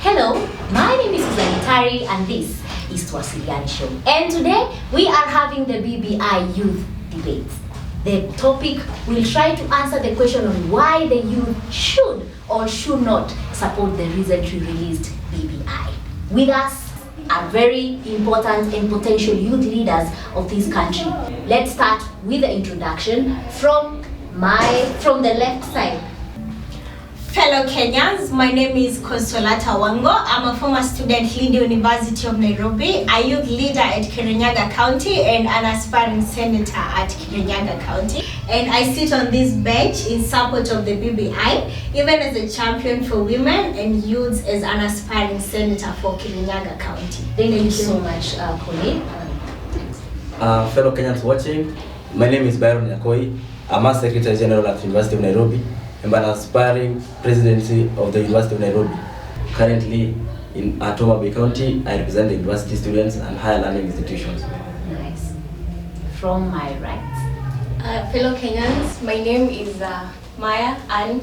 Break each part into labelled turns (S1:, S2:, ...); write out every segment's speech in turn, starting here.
S1: Hello, my name is Tuwasiliane and this is Tuwasiliane Show. And today we are having the BBI Youth Debate. The topic will try to answer the question on why the youth should or should not support the recently released BBI. With us are very important and potential youth leaders of this country. Let's start with the introduction from the left side.
S2: Fellow Kenyans, my name is Consolata Wango. I'm a former student leader University of Nairobi, a youth leader at Kirinyaga County and an aspiring senator at Kirinyaga County. And I sit on this bench in support of the BBI, even as a champion for women and youths as an aspiring senator for Kirinyaga County.
S1: Thank you so much, Colleen.
S3: Fellow Kenyans watching, my name is Byron Nyakoi. I'm a Secretary General at University of Nairobi. I'm an aspiring presidency of the University of Nairobi. Currently in Homa Bay County, I represent the university students and higher learning institutions.
S1: Nice. From my right.
S4: Fellow Kenyans, my name is Maya Ann,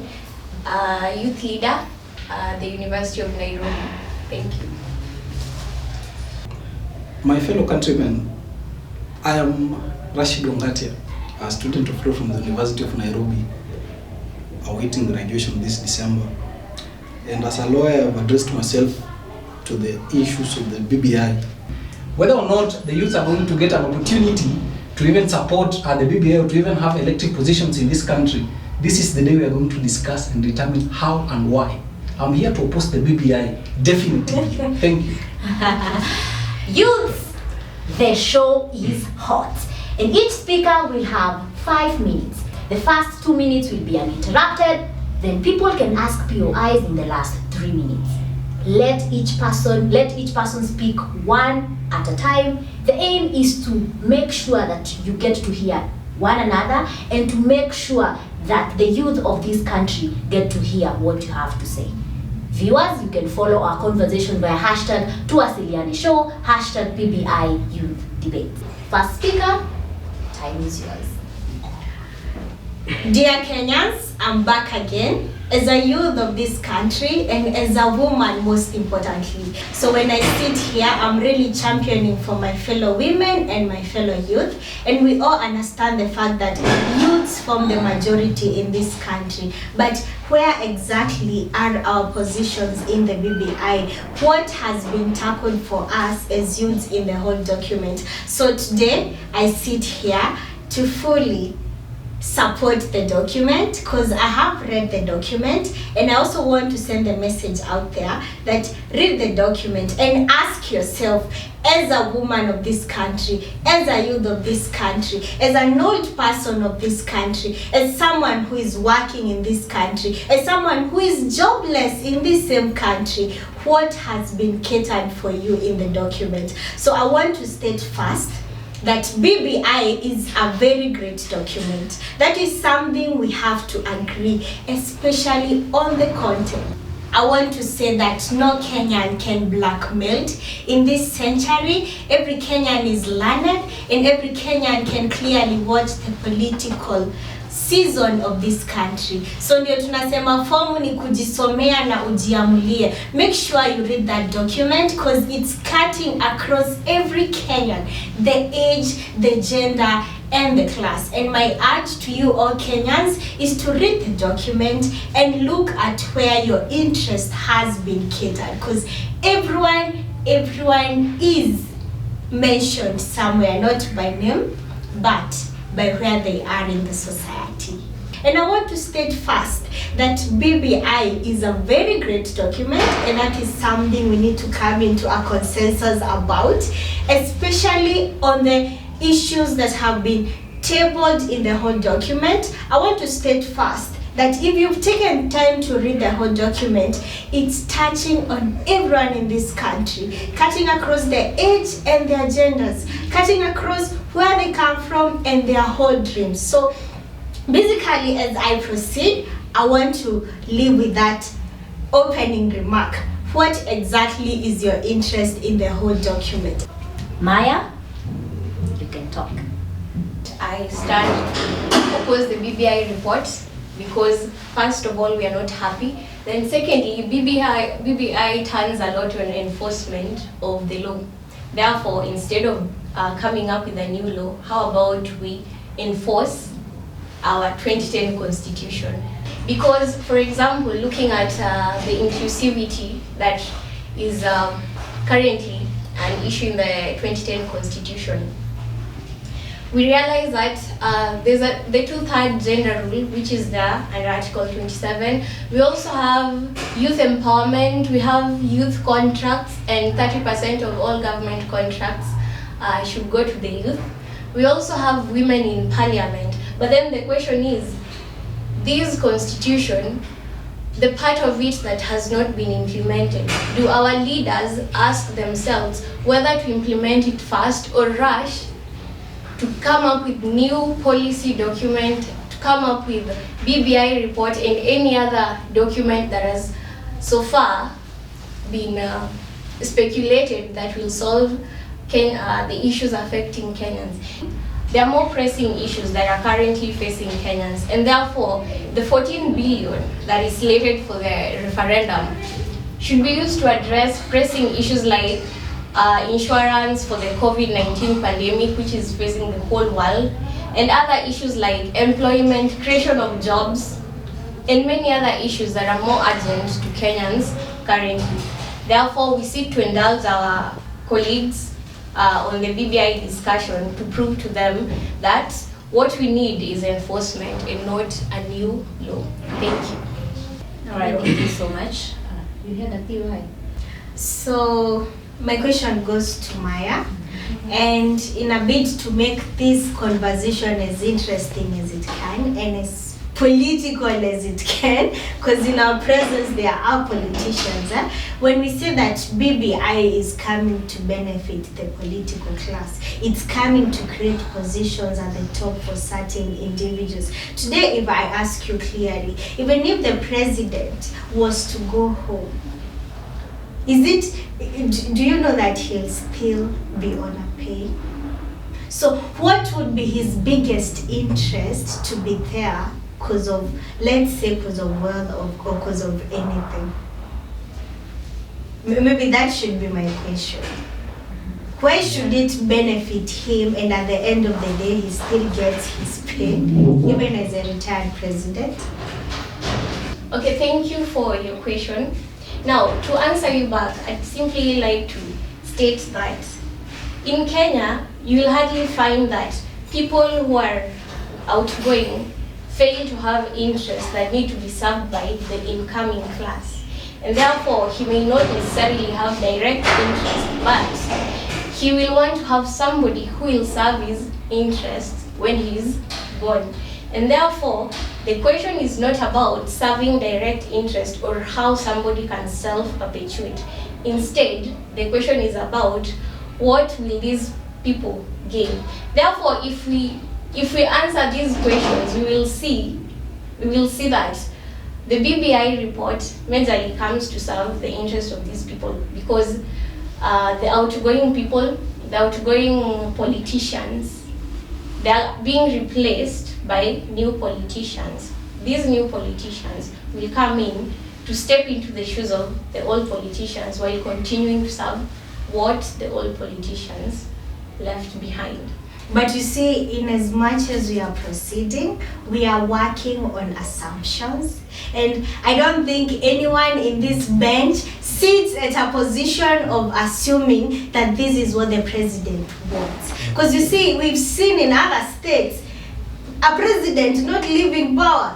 S4: youth leader at the University of Nairobi. Thank you.
S5: My fellow countrymen, I am Rashid Ongatia, a student of law from the University of Nairobi, awaiting graduation this December. And as a lawyer, I've addressed myself to the issues of the BBI.
S6: Whether or not the youths are going to get an opportunity to even support the BBI or to even have elected positions in this country, this is the day we are going to discuss and determine how and why. I'm here to oppose the BBI, definitely. Thank you.
S1: Youths, the show is hot. And each speaker will have 5 minutes. The first 2 minutes will be uninterrupted, then people can ask POIs in the last 3 minutes. Let each person speak one at a time. The aim is to make sure that you get to hear one another and to make sure that the youth of this country get to hear what you have to say. Viewers, you can follow our conversation via hashtag Tuwasiliane Show, hashtag BBI Youth Debate. First speaker, time is yours.
S2: Dear Kenyans, I'm back again as a youth of this country and as a woman most importantly. So when I sit here, I'm really championing for my fellow women and my fellow youth. And we all understand the fact that youths form the majority in this country. But where exactly are our positions in the BBI? What has been tackled for us as youths in the whole document? So today, I sit here to fully support the document because I have read the document, and I also want to send a message out there that read the document and ask yourself, as a woman of this country, as a youth of this country, as an old person of this country, as someone who is working in this country, as someone who is jobless in this same country, what has been catered for you in the document. So I want to state first that BBI is a very great document. That is something we have to agree, especially on the content. I want to say that no Kenyan can blackmail. In this century, every Kenyan is learned and every Kenyan can clearly watch the political season of this country. So ndio tunasema fomu ni kujisomea na ujiamulie. Make sure you read that document because it's cutting across every Kenyan, the age, the gender, and the class. And my urge to you all Kenyans is to read the document and look at where your interest has been catered, because everyone is mentioned somewhere, not by name, but by where they are in the society. And I want to state first that BBI is a very great document, and that is something we need to come into a consensus about, especially on the issues that have been tabled in the whole document. I want to state first that if you've taken time to read the whole document, it's touching on everyone in this country, cutting across the age and their genders, cutting across where they come from and their whole dreams. So basically, as I proceed, I want to leave with that opening remark. What exactly is your interest in the whole document?
S1: Maya, you can talk.
S4: I stand to oppose the BBI report because first of all, we are not happy. Then secondly, BBI turns a lot on enforcement of the law. Therefore, instead of coming up with a new law, how about we enforce our 2010 constitution? Because, for example, looking at the inclusivity that is currently an issue in the 2010 constitution, we realize that there's the 2/3 gender rule, which is there under Article 27. We also have youth empowerment, we have youth contracts, and 30% of all government contracts should go to the youth. We also have women in parliament. But then the question is, this constitution, the part of it that has not been implemented, do our leaders ask themselves whether to implement it fast or rush to come up with new policy document, to come up with BBI report and any other document that has so far been speculated that will solve the issues affecting Kenyans? There are more pressing issues that are currently facing Kenyans, and therefore the 14 billion that is slated for the referendum should be used to address pressing issues like insurance for the COVID-19 pandemic, which is facing the whole world, and other issues like employment, creation of jobs, and many other issues that are more urgent to Kenyans currently. Therefore, we seek to indulge our colleagues on the BBI discussion to prove to them that what we need is enforcement and not a new law. Thank you.
S1: All right, thank you so much. You had a theory.
S2: So my question goes to Maya, and in a bid to make this conversation as interesting as it can and as political as it can, because in our presence there are politicians. When we say that BBI is coming to benefit the political class, it's coming to create positions at the top for certain individuals. Today, if I ask you clearly, even if the president was to go home, do you know that he'll still be on a pay? So what would be his biggest interest to be there because of, let's say, because of wealth or because of anything? Maybe that should be my question. Why should it benefit him and at the end of the day he still gets his pay, even as a retired president?
S4: Okay, thank you for your question. Now, to answer you back, I'd simply like to state that in Kenya, you will hardly find that people who are outgoing fail to have interests that need to be served by the incoming class. And therefore, he may not necessarily have direct interest, but he will want to have somebody who will serve his interests when he's gone. And therefore, the question is not about serving direct interest or how somebody can self-perpetuate. Instead, the question is about what will these people gain. Therefore, if we answer these questions, we will see that the BBI report majorly comes to serve the interest of these people, because the outgoing people, the outgoing politicians, they are being replaced by new politicians. These new politicians will come in to step into the shoes of the old politicians while continuing to serve what the old politicians left behind.
S2: But you see, in as much as we are proceeding, we are working on assumptions. And I don't think anyone in this bench sits at a position of assuming that this is what the president wants. Because you see, we've seen in other states, a president not leaving power.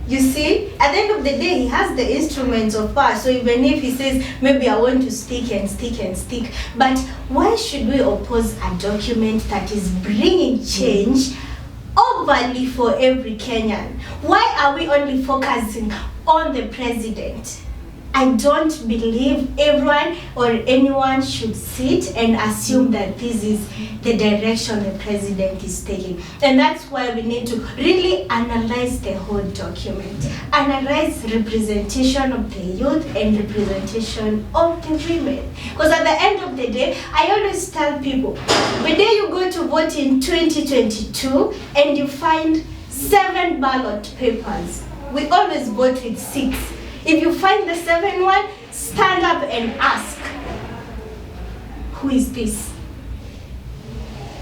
S2: You see, at the end of the day, he has the instruments of power. So even if he says, maybe I want to speak and speak and speak, but why should we oppose a document that is bringing change overly for every Kenyan? Why are we only focusing on the president? I don't believe everyone or anyone should sit and assume that this is the direction the president is taking. And that's why we need to really analyze the whole document. Analyze representation of the youth and representation of the women. Because at the end of the day, I always tell people, the day you go to vote in 2022 and you find 7 ballot papers, we always vote with 6. If you find the 7 one, stand up and ask, who is this?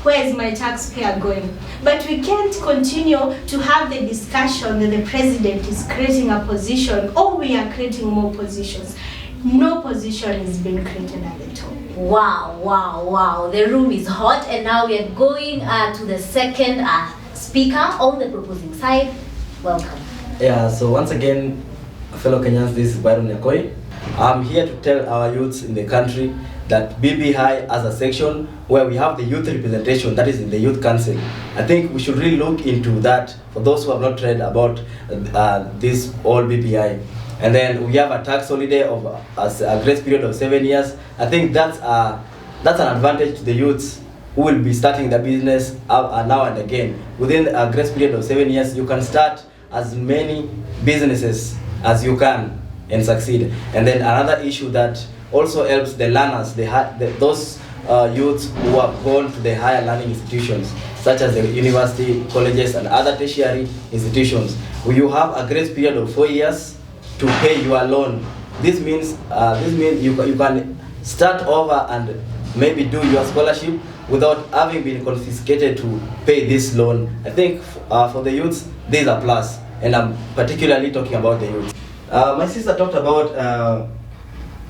S2: Where is my taxpayer going? But we can't continue to have the discussion that the president is creating a position, or we are creating more positions. No position is being created at the top.
S1: Wow, wow, wow. The room is hot, and now we are going to the second speaker on the proposing side. Welcome.
S3: Yeah, so once again, fellow Kenyans, this is Byron Nyakoi. I'm here to tell our youths in the country that BBI has a section where we have the youth representation, that is in the youth council. I think we should really look into that for those who have not read about this all BBI. And then we have a tax holiday of a grace period of 7 years. I think that's an advantage to the youths who will be starting their business now and again. Within a grace period of 7 years, you can start as many businesses as you can and succeed. And then another issue that also helps the learners, those youths who have gone to the higher learning institutions, such as the university, colleges, and other tertiary institutions, where you have a grace period of 4 years to pay your loan. This means you can start over and maybe do your scholarship without having been confiscated to pay this loan. I think for the youths, this is a plus, and I'm particularly talking about the youth. My sister talked about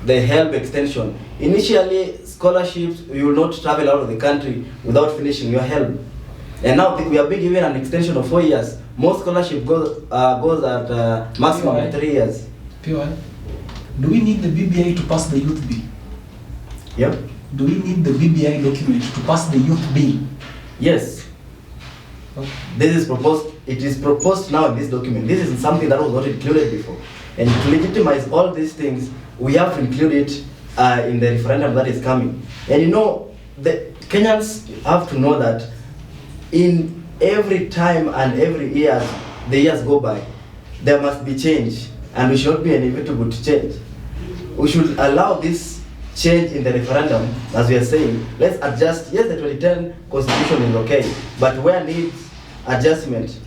S3: the help extension. Initially, scholarships, you will not travel out of the country without finishing your help. And now we are being given an extension of 4 years. Most scholarship goes at maximum of 3 years.
S6: PY, do we need the BBI to pass the youth bill?
S3: Yep.
S6: Do we need the BBI document to pass the youth bill?
S3: Yes.
S6: Okay.
S3: This is proposed. It is proposed now in this document. This is something that was not included before. And to legitimize all these things, we have to include it in the referendum that is coming. And you know, the Kenyans have to know that in every time and every year, the years go by, there must be change, and we should not be inevitable to change. We should allow this change in the referendum, as we are saying. Let's adjust. Yes, the 2010 constitution is okay, but where needs adjustment,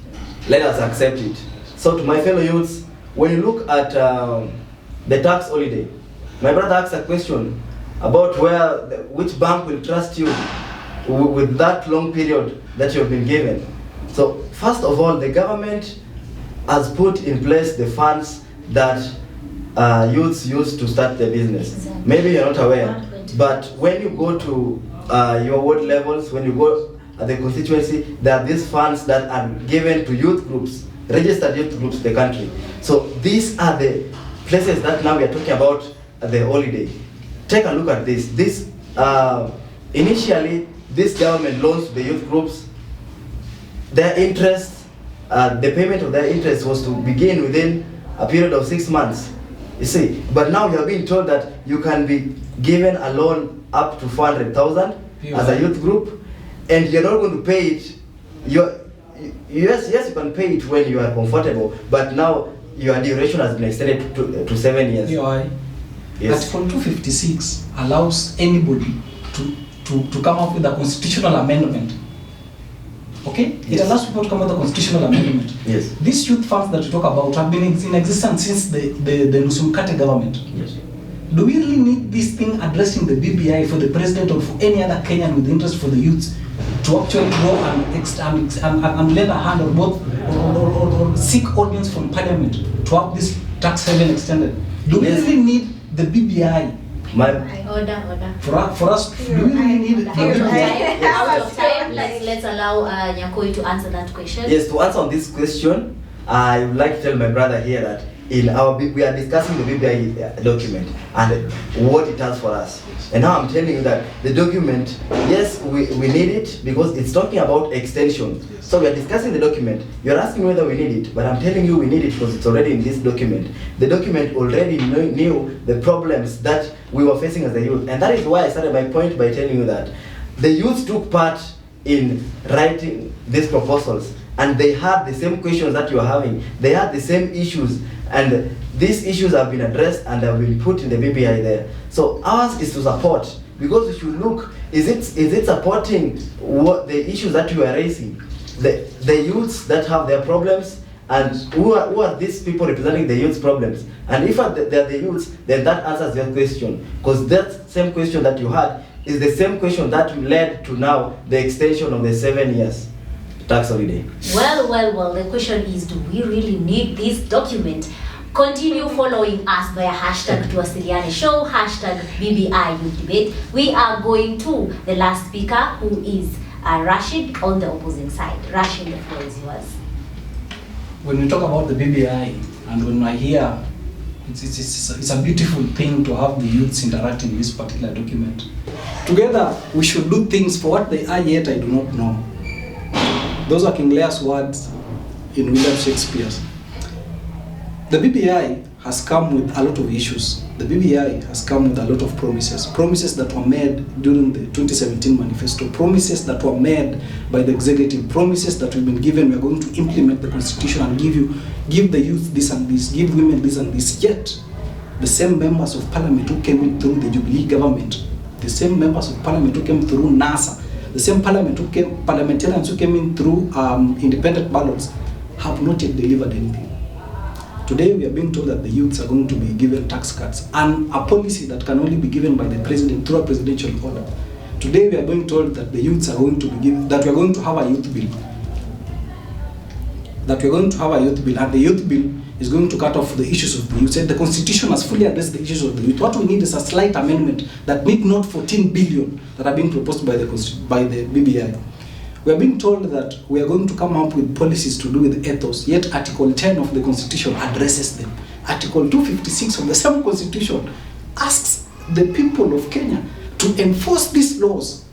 S3: let us accept it. So to my fellow youths, when you look at the tax holiday, my brother asked a question about which bank will trust you with that long period that you have been given. So first of all, the government has put in place the funds that youths use to start their business.
S1: Exactly.
S3: Maybe you're not aware, but when you go to your ward levels, when you go at the constituency, there are these funds that are given to youth groups, registered youth groups in the country. So these are the places that now we are talking about the holiday. Take a look at this. This initially, this government loans to the youth groups, their interest, the payment of their interest was to begin within a period of 6 months. You see, but now you are being told that you can be given a loan up to 400,000 as a youth group, and you're not going to pay it. Yes, you can pay it when you are comfortable, but now your duration has been extended to 7 years.
S6: PY,
S3: Yes.
S6: Article 256 allows anybody to come up with a constitutional amendment. Okay? It
S3: Yes.
S6: allows people to come up with a constitutional amendment.
S3: Yes.
S6: These youth funds that you talk about have been in existence since the Nusumkate government.
S3: Yes.
S6: Do we really need this thing addressing the BBI for the president or for any other Kenyan with interest for the youths to actually go and lend a hand or both or seek audience from parliament to have this tax haven extended? Do we
S3: Yes.
S6: really need the BBI?
S1: Order.
S6: For us, do we really need the BBI?
S1: Out of time, let's allow Nyakoi to answer that question.
S3: Yes, to answer on this question, I would like to tell my brother here that we are discussing the BBI document and what it does for us. And now I'm telling you that the document, yes, we need it because it's talking about extension. So we are discussing the document. You're asking whether we need it, but I'm telling you we need it because it's already in this document. The document already knew the problems that we were facing as a youth. And that is why I started my point by telling you that the youth took part in writing these proposals, and they had the same questions that you are having. They had the same issues, and these issues have been addressed and have been put in the BBI there. So ours is to support, because if you look, is it supporting what the issues that you are raising? The youths that have their problems And who are these people representing the youth's problems? And if they're the youths, then that answers your question. Because that same question that you had is the same question that led to now the extension of the 7 years tax holiday.
S1: Well, the question is, do we really need this document? Continue following us via #Tuwasiliane show, #BBI Youth Debate. We are going to the last speaker, who is Rashid on the opposing side. Rashid, the floor is yours.
S6: When we talk about the BBI, and when I hear, it's a beautiful thing to have the youths interacting in this particular document.
S5: Together, we should do things for what they are, yet I do not know. Those are King Lear's words in William Shakespeare's. The BBI has come with a lot of issues. The BBI has come with a lot of promises. Promises that were made during the 2017 manifesto. Promises that were made by the executive. Promises that we've been given. We are going to implement the constitution and give the youth this and this, give women this and this. Yet, the same members of parliament who came in through the Jubilee government, the same members of parliament who came through NASA, the same parliamentarians who came in through independent ballots, have not yet delivered anything. Today we are being told that the youths are going to be given tax cuts, and a policy that can only be given by the president through a presidential order. Today we are being told that the youths are going to be given, that we are going to have a youth bill. That we are going to have a youth bill, and the youth bill is going to cut off the issues of the youth. The constitution has fully addressed the issues of the youth. What we need is a slight amendment that need not 14 billion that are being proposed by the BBI. We are being told that we are going to come up with policies to do with ethos, yet Article 10 of the Constitution addresses them. Article 256 of the same Constitution asks the people of Kenya to enforce these laws.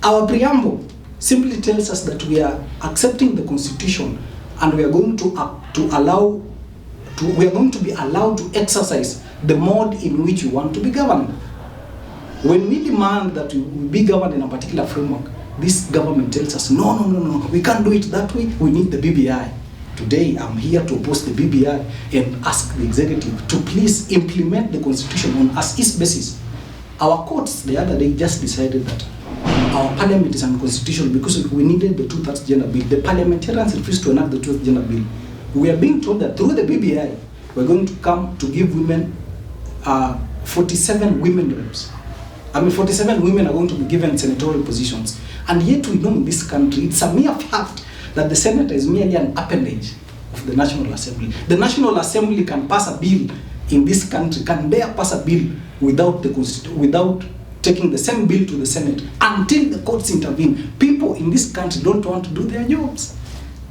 S5: Our preamble simply tells us that we are accepting the Constitution and we are going to be allowed to exercise the mode in which we want to be governed. When we demand that we be governed in a particular framework, this government tells us, no, we can't do it that way, we need the BBI. Today, I'm here to oppose the BBI and ask the executive to please implement the constitution on as-is basis. Our courts the other day just decided that our parliament is unconstitutional because we needed the 2/3 gender bill. The parliamentarians refused to enact the 2/3 gender bill. We are being told that through the BBI, we're going to come to give women 47 women reps. 47 women are going to be given senatorial positions. And yet we know in this country, it's a mere fact that the Senate is merely an appendage of the National Assembly. The National Assembly can pass a bill in this country, can dare pass a bill without taking the same bill to the Senate until the courts intervene. People in this country don't want to do their jobs.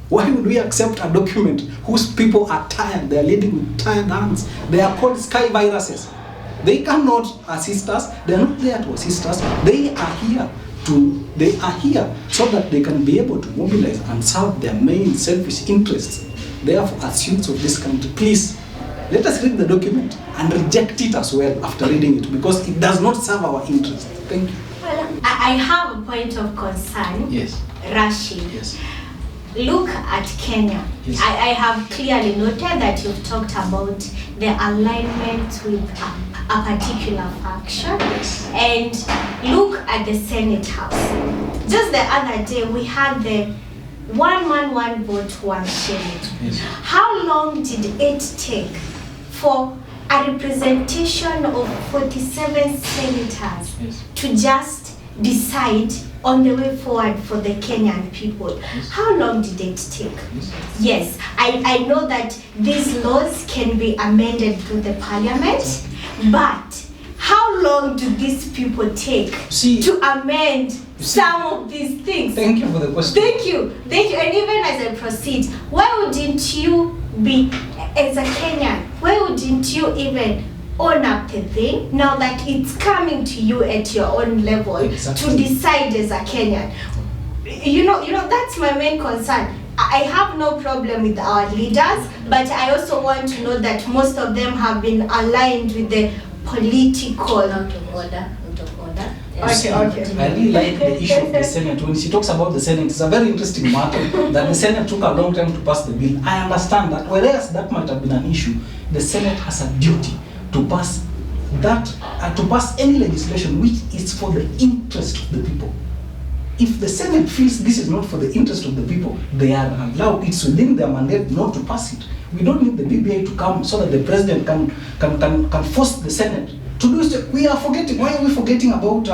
S5: Why would we accept a document whose people are tired? They are leading with tired hands. They are called sky viruses. They cannot assist us. They are not there to assist us. They are here so that they can be able to mobilize and serve their main selfish interests. Therefore, as youths of this country, please, let us read the document and reject it as well after reading it, because it does not serve our interests. Thank you.
S2: Well, I have a point of concern.
S6: Yes.
S2: Rashid.
S6: Yes.
S2: Look at Kenya.
S6: Yes.
S2: I have clearly noted that you've talked about the alignment with a particular faction.
S6: Yes.
S2: And look at the Senate House. Just the other day, we had the one man, one vote, one shilling.
S6: Yes.
S2: How long did it take for a representation of 47 senators
S6: Yes.
S2: to just decide on the way forward for the Kenyan people?
S6: Yes.
S2: How long did it take?
S6: Yes.
S2: Yes, I know that these laws can be amended through the parliament, but how long do these people take to amend some of these things?
S6: Thank you for the question.
S2: Thank you. And even as I proceed, why wouldn't you be, as a Kenyan, why wouldn't you even own up the thing now that it's coming to you at your own level?
S6: Exactly.
S2: To decide as a Kenyan? You know, that's my main concern. I have no problem with our leaders, but I also want to know that most of them have been aligned with the political.
S1: Out of order.
S2: Okay.
S6: I really like the issue of the Senate. When she talks about the Senate, it's a very interesting matter that the Senate took a long time to pass the bill. I understand that, whereas that might have been an issue, the Senate has a duty to pass that, to pass any legislation which is for the interest of the people. If the Senate feels this is not for the interest of the people, they are allowed, it's within their mandate not to pass it. We don't need the BBI to come so that the president can force the Senate to do it. We are forgetting. Why are we forgetting about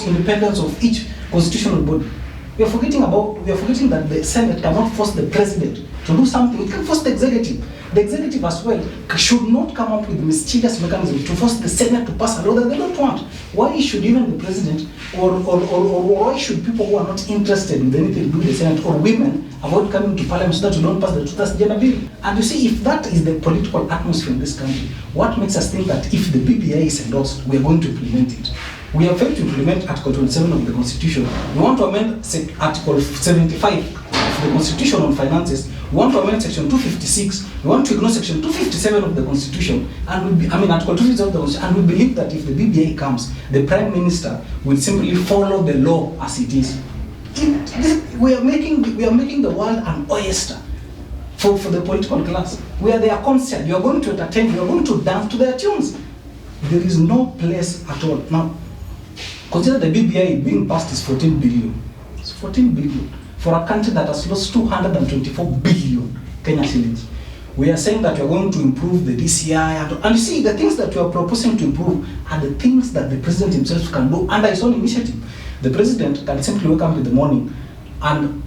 S6: independence of each constitutional body? We are forgetting that the Senate cannot force the president to do something. It can force the executive. The executive as well should not come up with mischievous mechanisms to force the Senate to pass a law that they don't want. Why should even the president or why should people who are not interested in anything to do with the Senate or women avoid coming to parliament so that you don't pass the Truth Gender Bill? And you see, if that is the political atmosphere in this country, what makes us think that if the BBI is endorsed, we are going to implement it? We have failed to implement Article 27 of the Constitution. We want to amend Article 75 of the Constitution on finances. We want to amend Section 256. We want to ignore Section 257 of the Constitution, and Article 257 of the Constitution. And we believe that if the BBI comes, the Prime Minister will simply follow the law as it is. We are making the world an oyster for the political class. We are their concert. You are going to entertain. You are going to dance to their tunes. There is no place at all now. Consider the BBI being passed is 14 billion. It's 14 billion for a country that has lost 224 billion Kenya shillings. We are saying that we are going to improve the DCI, and you see, the things that we are proposing to improve are the things that the president himself can do under his own initiative. The president can simply wake up in the morning and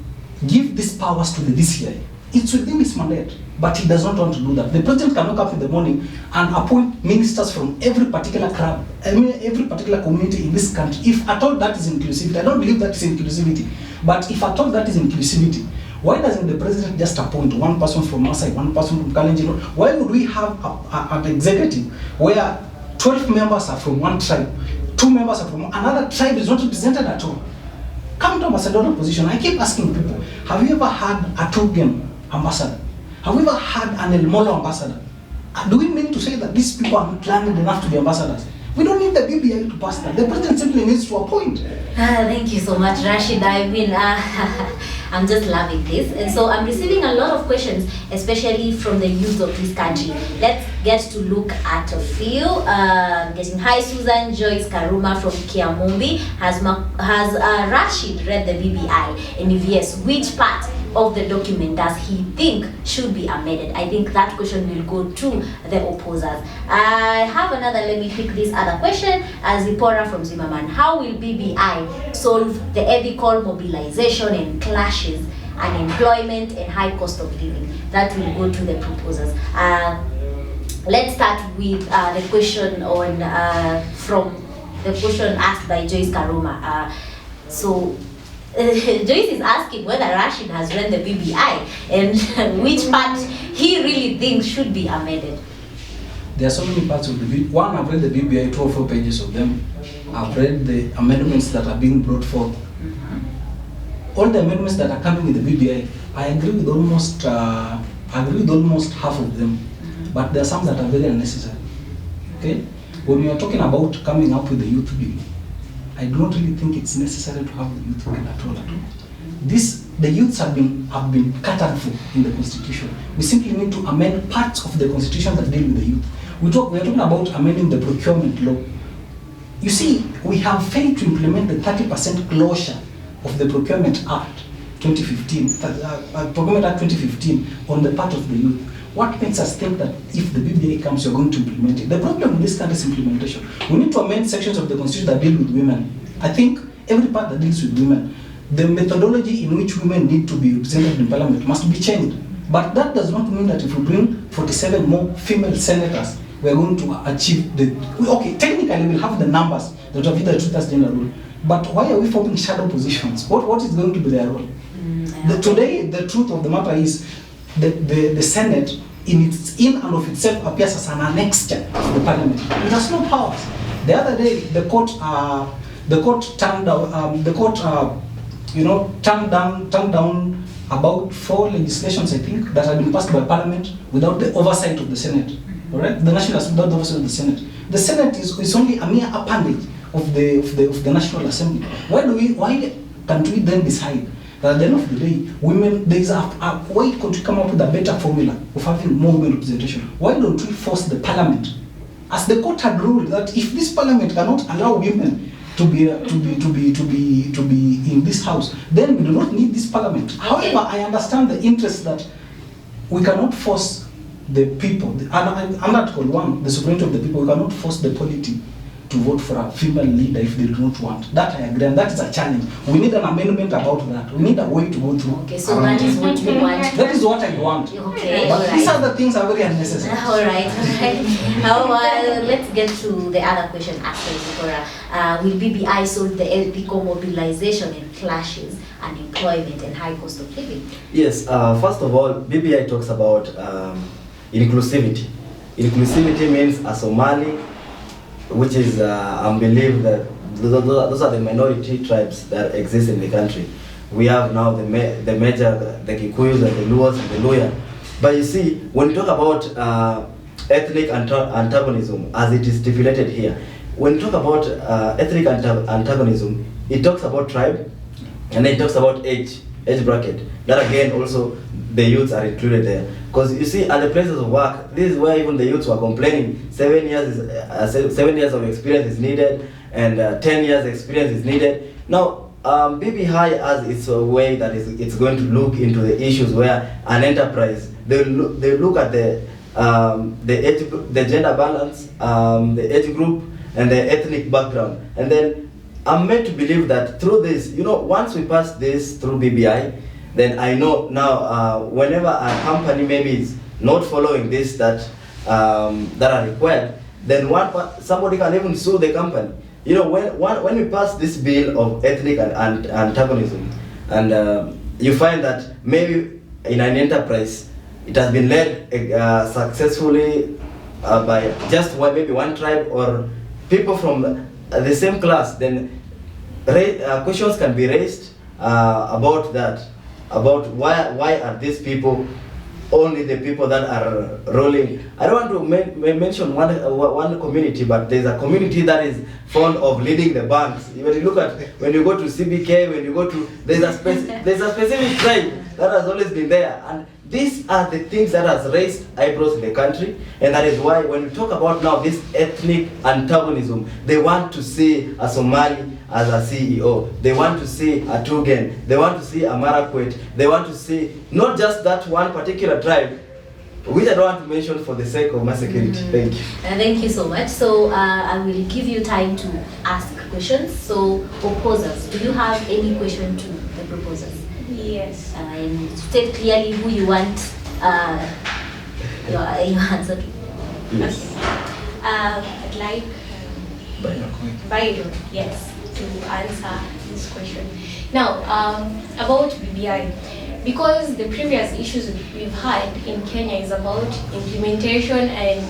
S6: give these powers to the DCI. It's within his mandate, but he does not want to do that. The president can wake up in the morning and appoint ministers from every particular club, every particular community in this country. If at all that is inclusivity, I don't believe that is inclusivity, but if at all that is inclusivity, why doesn't the president just appoint one person from Masai, one person from Kalenjin? Why would we have an executive where 12 members are from one tribe, 2 members are from another tribe is not represented at all? Come to ambassadorial position. I keep asking people, have you ever had a Tugen ambassador? Have we ever had an El Molo ambassador? Do we mean to say that these people are not learned enough to be ambassadors? We don't need the BBI to pass that. The president simply needs to appoint.
S1: Thank you so much, Rashid. I mean, I'm just loving this. And so I'm receiving a lot of questions, especially from the youth of this country. Let's get to look at a few. Getting hi, Susan Joyce Karuma from Kiamumbi. Has Rashid read the BBI? And if yes, which part of the document does he think should be amended? I think that question will go to the opposers. I have another, let me pick this other question. Zipporah from Zimmerman. How will BBI solve the ethical mobilization and clashes, unemployment and high cost of living? That will go to the proposers. Let's start with the question on from the question asked by Joyce Karuma. Joyce is asking whether Rashid has read the BBI and which part he really thinks should be amended.
S6: There are so many parts of the BBI. One, I've read the BBI, 2 or 4 pages of them. I've read the amendments that are being brought forth. All the amendments that are coming with the BBI, I agree with almost half of them. But there are some that are very unnecessary. Okay? When we are talking about coming up with the youth bill, I do not really think it's necessary to have the youth bill at all. The youths have been catered for in the Constitution. We simply need to amend parts of the Constitution that deal with the youth. We are talking about amending the procurement law. You see, we have failed to implement the 30% closure of the Procurement Act 2015, Procurement Act 2015 on the part of the youth. What makes us think that if the BBI comes, you're going to implement it? The problem in this country is implementation. We need to amend sections of the Constitution that deal with women. I think every part that deals with women, the methodology in which women need to be represented in Parliament must be changed. But that does not mean that if we bring 47 more female senators, we're going to achieve okay, technically we'll have the numbers that will be the Truth Gender Rule. But why are we forming shadow positions? What is going to be their role? Today, the truth of the matter is the Senate, in and of itself, appears as an annexure of the Parliament. It has no powers. The other day, the court turned down about 4 legislations, I think, that had been passed by Parliament without the oversight of the Senate. All right, the National Assembly without the oversight of the Senate. The Senate is only a mere appendage of the National Assembly. Why can't we then decide that at the end of the day, women, there is why can't we come up with a better formula of having more women representation? Why don't we force the Parliament, as the court had ruled that if this Parliament cannot allow women to be in this house, then we do not need this parliament.
S1: Okay.
S6: However, I understand the interest that we cannot force the people, under Article 1, the sovereignty of the people, we cannot force the polity to vote for a female leader if they do not want. That I agree, and that is a challenge. We need an amendment about that. We need a way to go through.
S1: Okay, so that is what you want.
S6: That is what I want.
S1: Okay,
S6: But these
S1: alright.
S6: other things are very unnecessary.
S1: Alright. Let's get to the other question asked by Zipporah. Will BBI solve the eco mobilization and clashes, unemployment and high cost of living?
S3: Yes, first of all, BBI talks about inclusivity. Inclusivity means a Somali, which is, I believe that those are the minority tribes that exist in the country. We have now the major, the Kikuyus and the Luos and the Luya. But you see, when we talk about ethnic antagonism, as it is stipulated here, when we talk about ethnic antagonism, it talks about tribe, and then it talks about age bracket. That again also the youths are included there. Because you see, at the places of work, this is where even the youths were complaining. 7 years of experience is needed, and 10 years experience is needed. Now, BBI has its way that it's going to look into the issues where an enterprise, they look at the gender balance, the age group, and the ethnic background. And then I'm meant to believe that through this, once we pass this through BBI, then I know now whenever a company maybe is not following this that are required, then somebody can even sue the company. When we pass this bill of ethnic and antagonism, and you find that maybe in an enterprise it has been led successfully by just maybe one tribe or people from the same class, then questions can be raised about that, about why are these people only the people that are rolling. I don't want to mention one community, but there's a community that is fond of leading the banks. When you go to CBK, there's a specific tribe that has always been there, and these are the things that has raised eyebrows in the country, and that is why when we talk about now this ethnic antagonism, they want to see a Somali as a CEO, they want to see a Tugen, they want to see a Marakwet, they want to see not just that one particular tribe, which I don't want to mention for the sake of my security. Thank you.
S1: Thank you so much. So I will give you time to ask questions. So proposers, do you have any question to the proposers?
S4: Yes.
S1: And state clearly who you want your answer to.
S3: Yes.
S4: I'd like Byron, yes, to answer this question. Now, about BBI, because the previous issues we've had in Kenya is about implementation and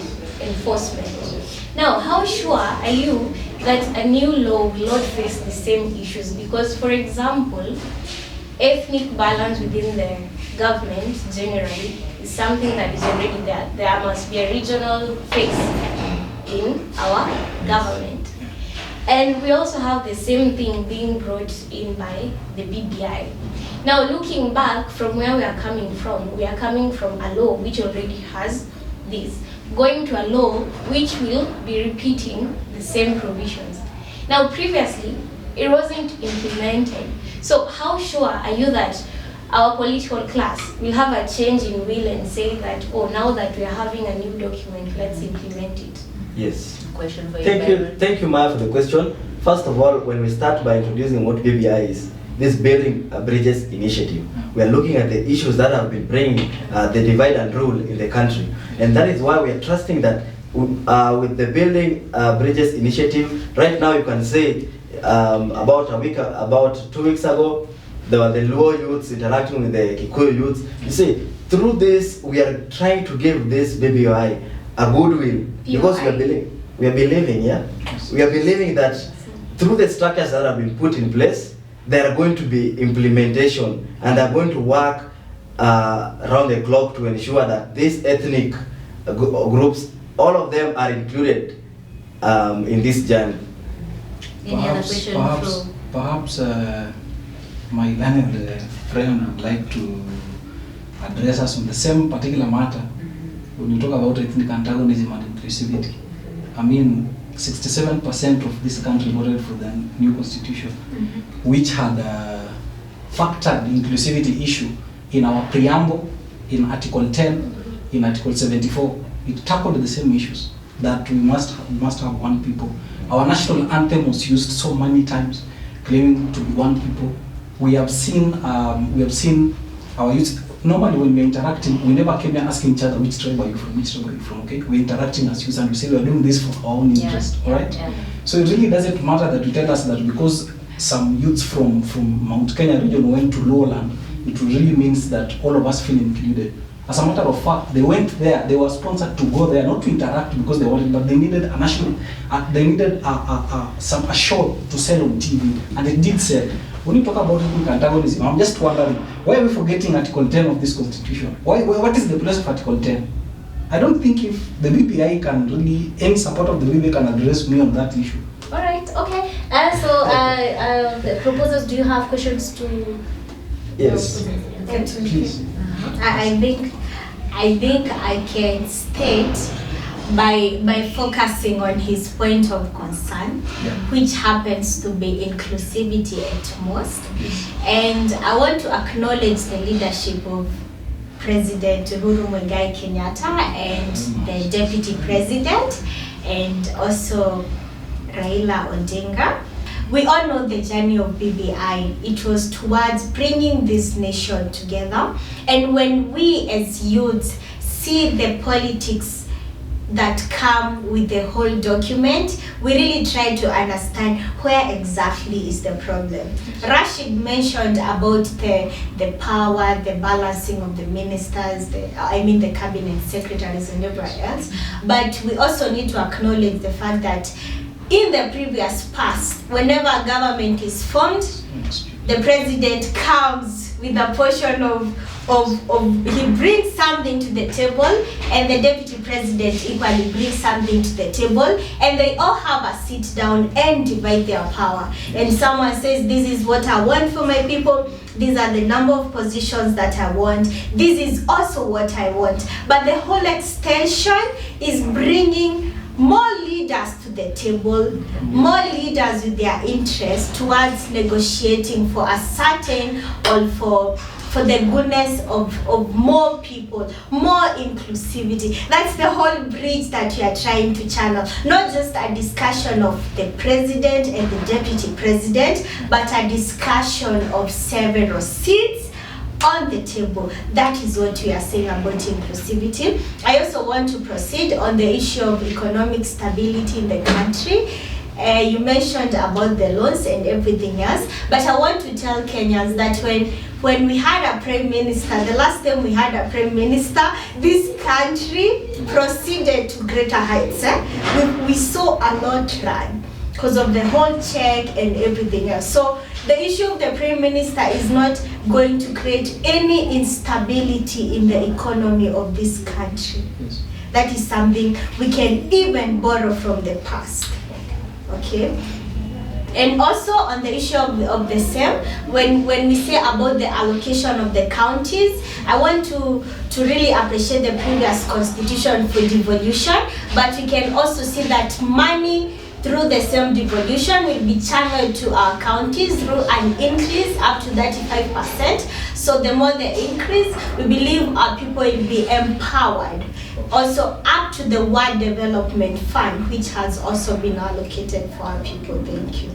S4: enforcement. Now, how sure are you that a new law will not face the same issues? Because, for example, ethnic balance within the government generally is something that is already there. There must be a regional face in our government. And we also have the same thing being brought in by the BBI. Now, looking back from where we are coming from a law which already has this, going to a law which will be repeating the same provisions. Now, previously, it wasn't implemented. So how sure are you that our political class will have a change in will and say that, oh, now that we are having a new document, let's implement it?
S3: Yes.
S1: Question for you.
S3: Thank you, Maya, for the question. First of all, when we start by introducing what BBI is, this Building Bridges Initiative, we are looking at the issues that have been bringing the divide and rule in the country. And that is why we are trusting that with the Building Bridges Initiative, right now you can say about 2 weeks ago, there were the Luo youths interacting with the Kikuyu youths. You see, through this, we are trying to give this BBI a goodwill, because we are believing that through the structures that have been put in place, there are going to be implementation, and they are going to work around the clock to ensure that these ethnic groups, all of them are included in this journey.
S1: Any other question?
S6: Perhaps my learned friend would like to address us on the same particular matter. When you talk about ethnic antagonism and inclusivity, I mean, 67% of this country voted for the new constitution, which had factored the inclusivity issue in our preamble, in Article 10, in Article 74. It tackled the same issues, that we must have one people. Our national anthem was used so many times, claiming to be one people. We have seen our youth. Normally, when we're interacting, we never came here asking each other, which tribe are you from, which tribe are you from, okay? We're interacting as youth and we say we're doing this for our own interest, all right? Yeah. So it really doesn't matter that you tell us that because some youths from Mount Kenya region went to lowland, it really means that all of us feel included. As a matter of fact, they went there, they were sponsored to go there, not to interact because they wanted, but they needed a national, they needed a show to sell on TV, and it did sell. When you talk about ethnic antagonism, I'm just wondering, why are we forgetting Article 10 of this constitution? What is the place of Article 10? I don't think if the BBI can really, any support of the BBI can address me on that issue.
S1: All right, okay. The proposers, do you have questions to?
S3: Yes.
S6: Please.
S2: I think I can state by focusing on his point of concern, which happens to be inclusivity at most. And I want to acknowledge the leadership of President Uhuru Muigai Kenyatta and the Deputy President, and also Raila Odinga. We all know the journey of BBI. It was towards bringing this nation together. And when we as youths see the politics that come with the whole document, we really try to understand where exactly is the problem. Rashid mentioned about the power, the balancing of the ministers, the cabinet secretaries and everyone else. But we also need to acknowledge the fact that in the previous past, whenever a government is formed, the president comes with a portion of he brings something to the table, and the deputy president equally brings something to the table, and they all have a sit down and divide their power. And someone says, this is what I want for my people, these are the number of positions that I want, this is also what I want. But the whole extension is bringing more leaders to the table, more leaders with their interest towards negotiating for a certain, or for the goodness of more people, more inclusivity. That's the whole bridge that we are trying to channel. Not just a discussion of the president and the deputy president, but a discussion of several seats on the table. That is what we are saying about inclusivity. I also want to proceed on the issue of economic stability in the country. You mentioned about the loans and everything else, but I want to tell Kenyans that when we had a prime minister, the last time we had a prime minister, this country proceeded to greater heights. We saw a lot run because of the whole check and everything else. So the issue of the prime minister is not going to create any instability in the economy of this country.
S6: Yes.
S2: That is something we can even borrow from the past. Okay. And also on the issue of the same, when we say about the allocation of the counties, I want to really appreciate the previous constitution for devolution, but we can also see that money through the same devolution will be channeled to our counties through an increase up to 35%. So the more the increase, we believe our people will be empowered. Also up to the Ward Development Fund, which has also been allocated for our people. Thank you.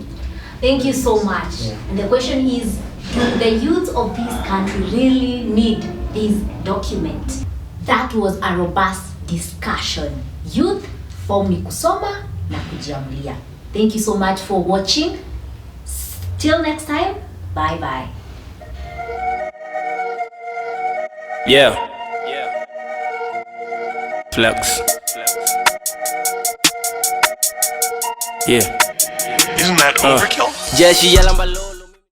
S1: Thank you so much. And the question is, do the youth of this country really need this document? That was a robust discussion. Youth form ni kusoma na kujiamulia. Thank you so much for watching. Till next time, bye bye.
S7: Yeah. Flex. Yeah.
S8: Isn't that overkill?
S7: Jesse Yalambalo.